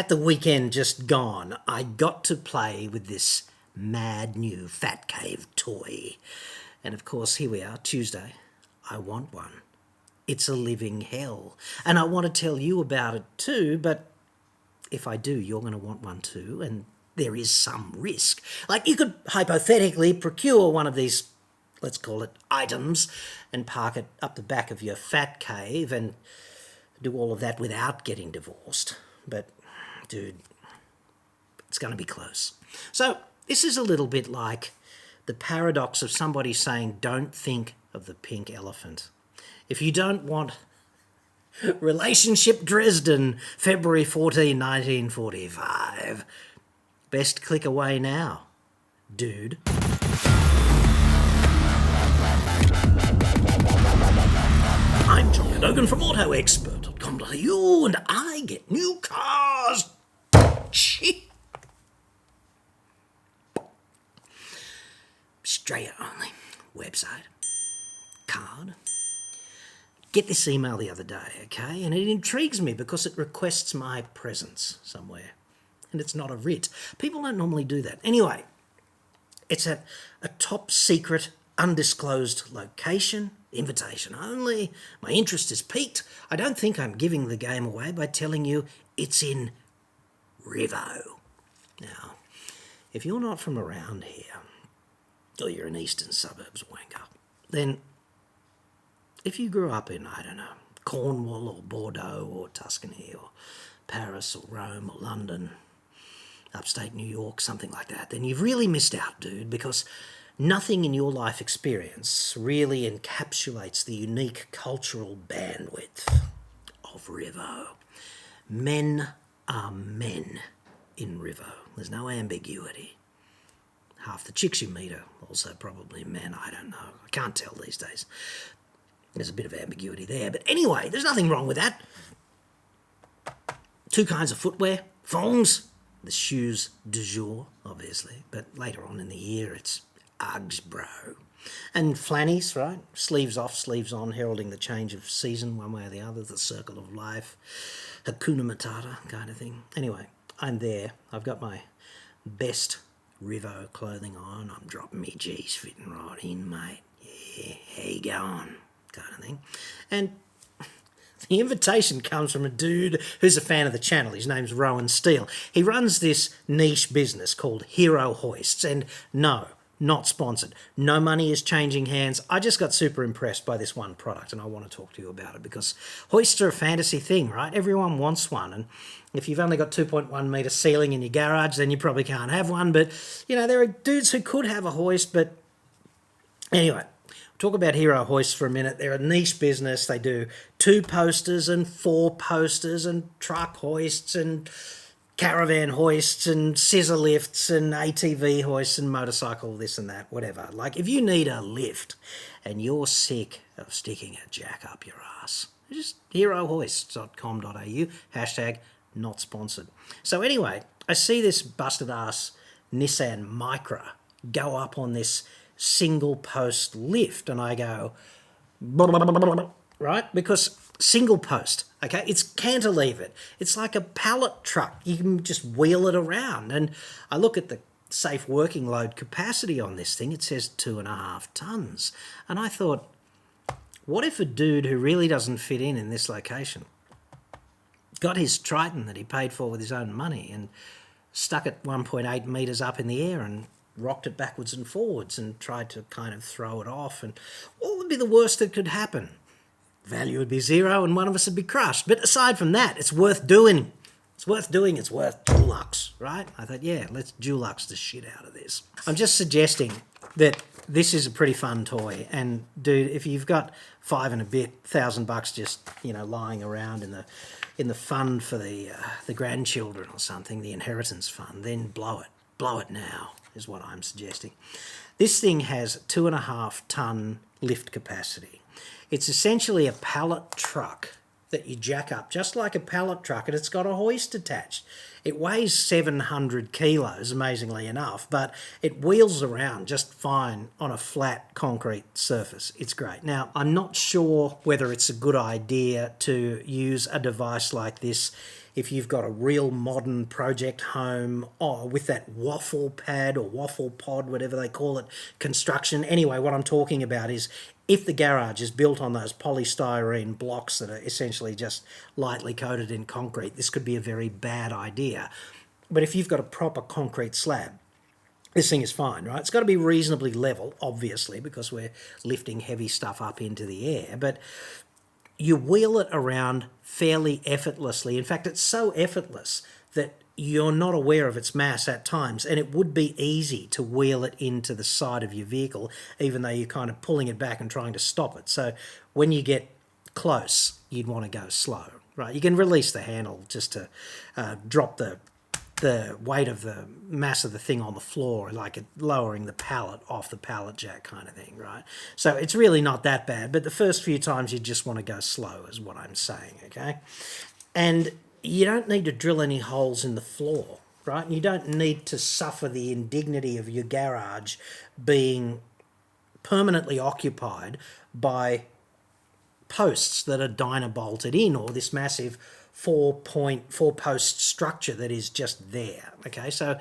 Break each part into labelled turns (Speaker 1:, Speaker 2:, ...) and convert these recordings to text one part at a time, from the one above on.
Speaker 1: at the weekend just gone, I got to play with this mad new Fat Cave toy. And of course, here we are, Tuesday. I want one. It's a living hell. And I want to tell you about it too, but if I do, you're going to want one too, and there is some risk. Like, you could hypothetically procure one of these, let's call it items, and park it up the back of your fat cave and do all of that without getting divorced. But, dude, it's going to be close. So, this is a little bit like the paradox of somebody saying, don't think of the pink elephant. If you don't want Relationship Dresden, February 14, 1945, best click away now, dude. I'm John Cadogan from Expert.com.au, and I get new cars. Shit. Australia only. Website. Card. Get this email the other day, okay? And it intrigues me because it requests my presence somewhere. And it's not a writ. People don't normally do that. Anyway, it's at a top secret, undisclosed location, invitation only. My interest is piqued. I don't think I'm giving the game away by telling you it's in Rivo. Now, if you're not from around here, or you're an eastern suburbs wanker, then if you grew up in, I don't know, Cornwall or Bordeaux or Tuscany or Paris or Rome or London, upstate New York, something like that, then you've really missed out, dude, because nothing in your life experience really encapsulates the unique cultural bandwidth of Rivo. Men are men in Rivo. There's no ambiguity. Half the chicks you meet are also probably men. I don't know. I can't tell these days. There's a bit of ambiguity there. But anyway, there's nothing wrong with that. Two kinds of footwear. Thongs, the shoes du jour, obviously. But later on in the year, it's Uggs, bro. And flannies, right? Sleeves off, sleeves on, heralding the change of season one way or the other, the circle of life, Hakuna Matata kind of thing. Anyway, I'm there. I've got my best Rivo clothing on. I'm dropping me G's fitting right in, mate. Yeah, how you going? Kind of thing. And the invitation comes from a dude who's a fan of the channel. His name's Rohan. He runs this niche business called Hero Hoists, and no, not sponsored. No money is changing hands. I just got super impressed by this one product, and I want to talk to you about it because hoists are a fantasy thing, right? Everyone wants one, and if you've only got 2.1 metre ceiling in your garage, then you probably can't have one. But, you know, there are dudes who could have a hoist, but anyway, talk about Hero Hoists for a minute. They're a niche business. They do 2 posters and 4 posters and truck hoists and caravan hoists and scissor lifts and ATV hoists and motorcycle this and that, whatever. Like, if you need a lift and you're sick of sticking a jack up your ass, just herohoists.com.au, hashtag not sponsored. So anyway, I see this busted ass Nissan Micra go up on this single post lift, and I go, right? Because single post, okay, it's cantilevered. It's like a pallet truck. You can just wheel it around. And I look at the safe working load capacity on this thing. It says 2.5 tons. And I thought, what if a dude who really doesn't fit in this location got his Triton that he paid for with his own money and stuck it 1.8 metres up in the air and rocked it backwards and forwards and tried to kind of throw it off? And what would be the worst that could happen? Value would be zero and one of us would be crushed. But aside from that, it's worth doing. It's worth Dulux, right? I thought, yeah, let's Dulux the shit out of this. I'm just suggesting that this is a pretty fun toy. And dude, if you've got $5 and a bit, $1,000 just, you know, lying around in the fund for the grandchildren or something, the inheritance fund, then blow it. Blow it now is what I'm suggesting. This thing has 2.5 ton lift capacity. It's essentially a pallet truck that you jack up, just like a pallet truck, and it's got a hoist attached. It weighs 700 kilos, amazingly enough, but it wheels around just fine on a flat concrete surface. It's great. Now, I'm not sure whether it's a good idea to use a device like this if you've got a real modern project home with that waffle pad or waffle pod, whatever they call it, construction. Anyway, what I'm talking about is if the garage is built on those polystyrene blocks that are essentially just lightly coated in concrete, this could be a very bad idea. But if you've got a proper concrete slab, this thing is fine, right? It's got to be reasonably level, obviously, because we're lifting heavy stuff up into the air, but you wheel it around fairly effortlessly. In fact, it's so effortless that you're not aware of its mass at times, and it would be easy to wheel it into the side of your vehicle, even though you're kind of pulling it back and trying to stop it. So when you get close, you'd want to go slow, right? You can release the handle just to drop the weight of the mass of the thing on the floor, like it lowering the pallet off the pallet jack kind of thing, right? So it's really not that bad, but the first few times you just want to go slow is what I'm saying, okay? And you don't need to drill any holes in the floor, right? You don't need to suffer the indignity of your garage being permanently occupied by posts that are dyno bolted in, or this massive 4 post structure that is just there. Okay, so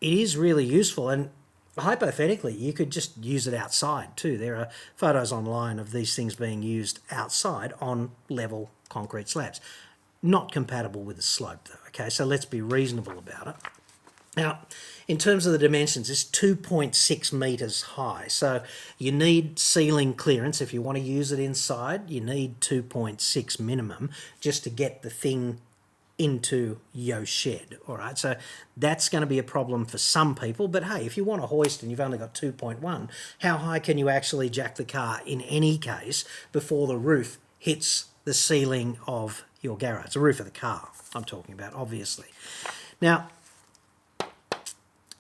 Speaker 1: it is really useful, and hypothetically you could just use it outside too. There are photos online of these things being used outside on level concrete slabs. Not compatible with the slope though. Okay, so let's be reasonable about it. Now, in terms of the dimensions, it's 2.6 metres high. So you need ceiling clearance. If you want to use it inside, you need 2.6 minimum just to get the thing into your shed. All right, so that's going to be a problem for some people. But hey, if you want a hoist and you've only got 2.1, how high can you actually jack the car in any case before the roof hits the ceiling of your garage? The roof of the car, I'm talking about, obviously. Now,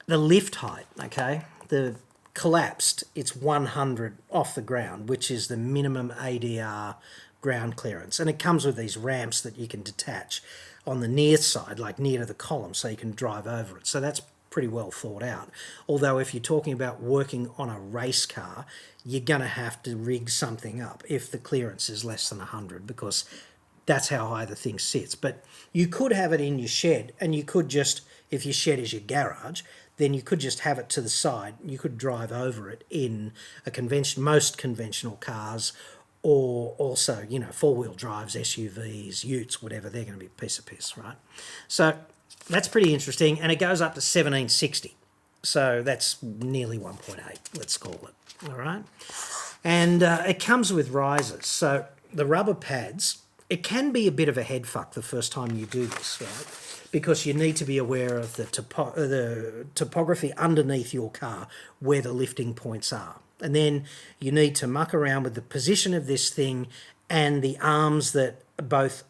Speaker 1: the lift height, okay, the collapsed, it's 100 off the ground, which is the minimum ADR ground clearance. And it comes with these ramps that you can detach on the near side, like near to the column, so you can drive over it. So that's pretty well thought out. Although if you're talking about working on a race car, you're going to have to rig something up if the clearance is less than 100, because that's how high the thing sits. But you could have it in your shed, and you could just, if your shed is your garage, then you could just have it to the side. You could drive over it in most conventional cars, or also, you know, four-wheel drives, SUVs, utes, whatever. They're going to be a piece of piss, right? So that's pretty interesting, and it goes up to 1760. So that's nearly 1.8, let's call it, all right? And it comes with risers. So the rubber pads, it can be a bit of a head fuck the first time you do this, right? Because you need to be aware of the topography underneath your car, where the lifting points are. And then you need to muck around with the position of this thing and the arms that both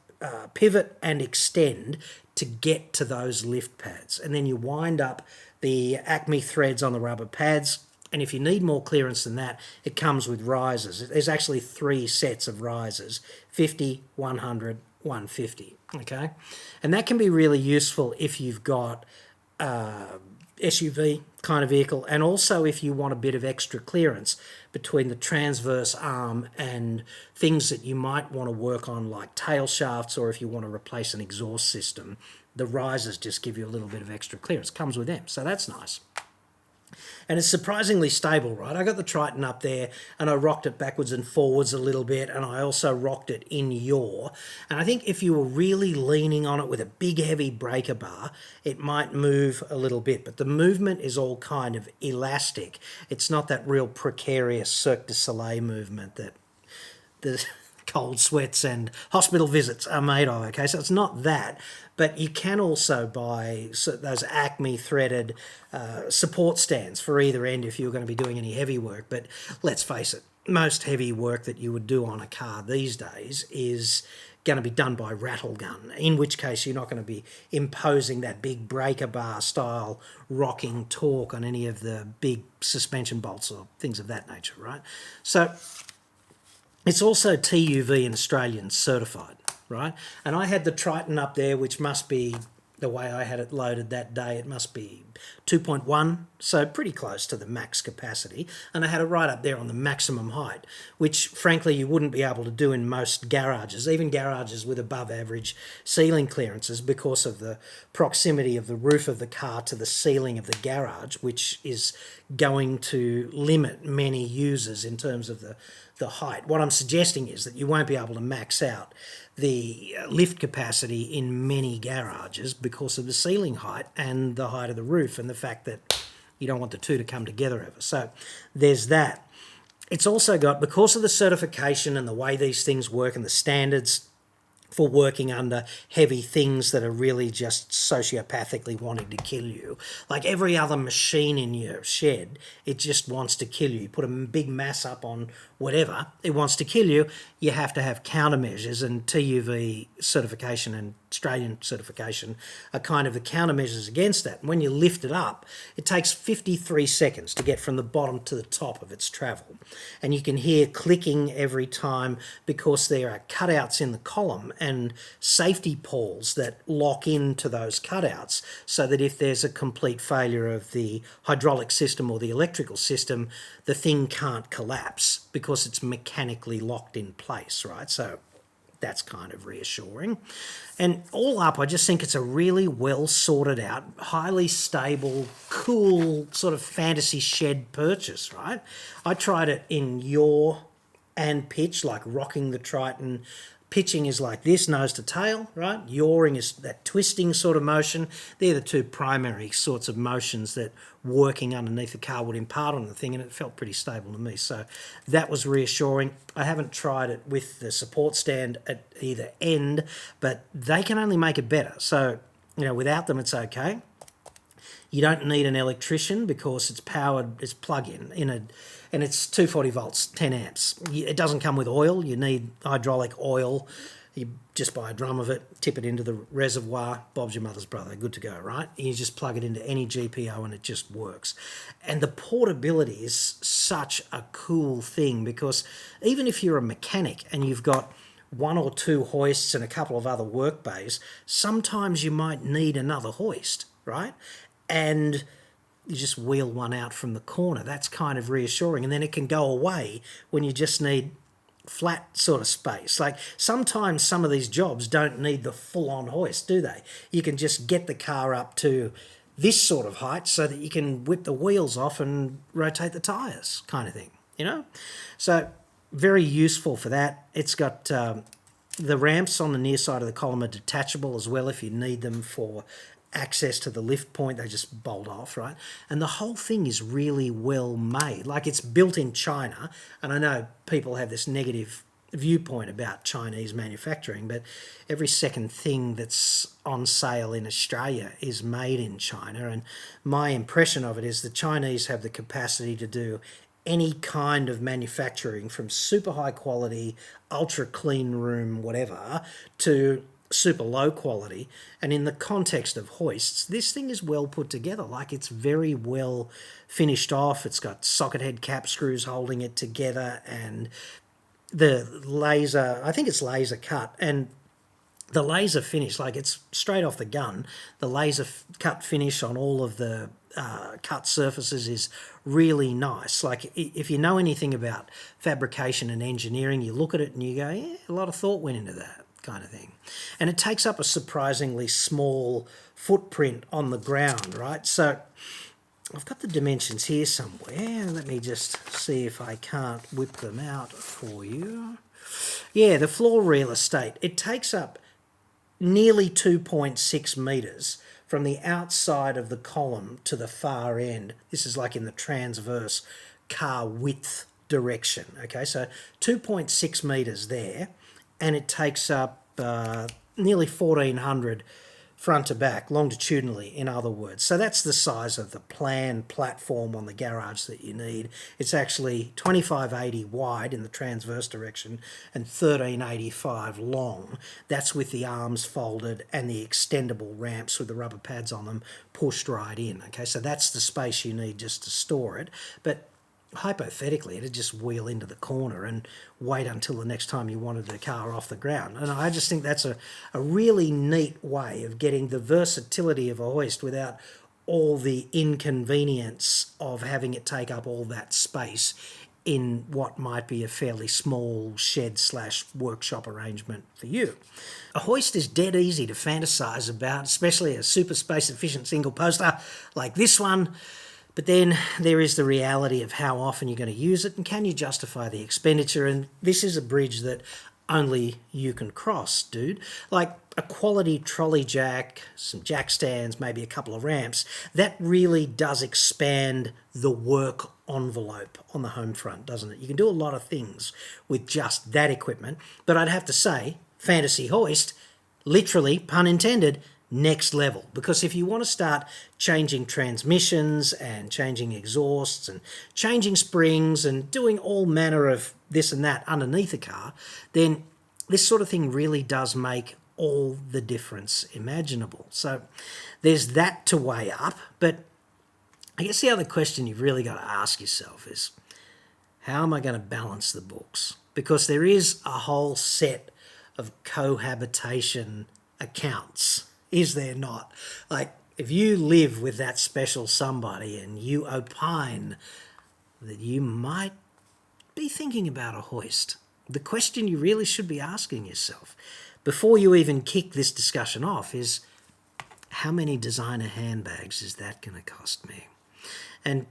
Speaker 1: pivot and extend to get to those lift pads. And then you wind up the Acme threads on the rubber pads. And if you need more clearance than that, it comes with risers. There's actually 3 sets of risers, 50, 100, 150, okay? And that can be really useful if you've got SUV kind of vehicle, and also if you want a bit of extra clearance between the transverse arm and things that you might want to work on, like tail shafts, or if you want to replace an exhaust system, the risers just give you a little bit of extra clearance. Comes with them, so that's nice. And it's surprisingly stable, right? I got the Triton up there and I rocked it backwards and forwards a little bit, and I also rocked it in yaw. And I think if you were really leaning on it with a big heavy breaker bar, it might move a little bit, but the movement is all kind of elastic. It's not that real precarious Cirque du Soleil movement that the cold sweats and hospital visits are made of, okay? So it's not that, but you can also buy those Acme threaded support stands for either end if you're going to be doing any heavy work. But let's face it, most heavy work that you would do on a car these days is going to be done by rattle gun, in which case you're not going to be imposing that big breaker bar style rocking torque on any of the big suspension bolts or things of that nature, right? So it's also TUV and Australian certified, right? And I had the Triton up there, which must be the way I had it loaded that day, it must be 2.1, so pretty close to the max capacity. And I had it right up there on the maximum height, which frankly you wouldn't be able to do in most garages, even garages with above average ceiling clearances, because of the proximity of the roof of the car to the ceiling of the garage, which is going to limit many users in terms of the height. What I'm suggesting is that you won't be able to max out the lift capacity in many garages because of the ceiling height and the height of the roof and the fact that you don't want the two to come together ever. So there's that. It's also got, because of the certification and the way these things work and the standards for working under heavy things that are really just sociopathically wanting to kill you. Like every other machine in your shed, it just wants to kill you. You put a big mass up on whatever, it wants to kill you. You have to have countermeasures, and TUV certification and Australian certification are kind of the countermeasures against that. And when you lift it up, it takes 53 seconds to get from the bottom to the top of its travel. And you can hear clicking every time because there are cutouts in the column and safety pawls that lock into those cutouts, so that if there's a complete failure of the hydraulic system or the electrical system, the thing can't collapse because it's mechanically locked in place, right? So that's kind of reassuring. And all up, I just think it's a really well sorted out, highly stable, cool sort of fantasy shed purchase, right? I tried it in yaw and pitch, like rocking the Triton. Pitching is like this, nose to tail, right? Yawing is that twisting sort of motion. They're the two primary sorts of motions that working underneath the car would impart on the thing, and it felt pretty stable to me. So that was reassuring. I haven't tried it with the support stand at either end, but they can only make it better. So, without them, it's okay. You don't need an electrician because it's powered, it's plug-in and it's 240 volts, 10 amps. It doesn't come with oil. You need hydraulic oil. You just buy a drum of it, tip it into the reservoir, Bob's your mother's brother, good to go, right? You just plug it into any GPO and it just works. And the portability is such a cool thing, because even if you're a mechanic and you've got one or two hoists and a couple of other work bays, sometimes you might need another hoist, right? And you just wheel one out from the corner. That's kind of reassuring. And then it can go away when you just need flat sort of space. Like sometimes some of these jobs don't need the full-on hoist, do they? You can just get the car up to this sort of height so that you can whip the wheels off and rotate the tyres, kind of thing, So very useful for that. It's got the ramps on the near side of the column are detachable as well if you need them for access to the lift point. They just bolt off, right? And the whole thing is really well made. Like it's built in China, and I know people have this negative viewpoint about Chinese manufacturing, but every second thing that's on sale in Australia is made in China, and my impression of it is the Chinese have the capacity to do any kind of manufacturing, from super high quality, ultra clean room, whatever, to super low quality. And in the context of hoists, this thing is well put together. Like it's very well finished off. It's got socket head cap screws holding it together, and the laser, I think it's laser cut, and the laser finish, like it's straight off the gun. The laser cut finish on all of the cut surfaces is really nice. Like if you know anything about fabrication and engineering, you look at it and you go, yeah, a lot of thought went into that, kind of thing. And it takes up a surprisingly small footprint on the ground, right? So I've got the dimensions here somewhere. Let me just see if I can't whip them out for you. Yeah, the floor real estate, it takes up nearly 2.6 metres from the outside of the column to the far end. This is like in the transverse car width direction, okay? So 2.6 metres there, and it takes up nearly 1,400 front to back, longitudinally, in other words. So that's the size of the planned platform on the garage that you need. It's actually 2580 wide in the transverse direction and 1385 long. That's with the arms folded and the extendable ramps with the rubber pads on them pushed right in. Okay, so that's the space you need just to store it. But hypothetically, it'd just wheel into the corner and wait until the next time you wanted the car off the ground. And I just think that's a really neat way of getting the versatility of a hoist without all the inconvenience of having it take up all that space in what might be a fairly small shed/workshop arrangement for you. A hoist is dead easy to fantasize about, especially a super space efficient single poster like this one. But then there is the reality of how often you're going to use it and can you justify the expenditure. And this is a bridge that only you can cross, dude. Like a quality trolley jack, some jack stands, maybe a couple of ramps, that really does expand the work envelope on the home front, doesn't it? You can do a lot of things with just that equipment. But I'd have to say, Fantasy Hoist, literally, pun intended, next level. Because if you want to start changing transmissions and changing exhausts and changing springs and doing all manner of this and that underneath a car, then this sort of thing really does make all the difference imaginable. So there's that to weigh up. But I guess the other question you've really got to ask yourself is, how am I going to balance the books? Because there is a whole set of cohabitation accounts, is there not? Like, if you live with that special somebody and you opine that you might be thinking about a hoist, the question you really should be asking yourself before you even kick this discussion off is, how many designer handbags is that going to cost me? And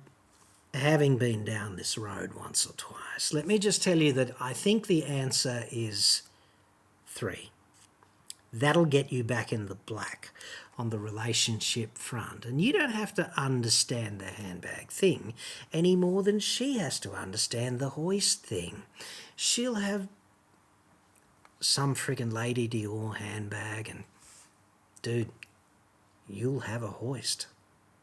Speaker 1: having been down this road once or twice, let me just tell you that I think the answer is 3. That'll get you back in the black on the relationship front. And you don't have to understand the handbag thing any more than she has to understand the hoist thing. She'll have some friggin' Lady Dior handbag and, dude, you'll have a hoist.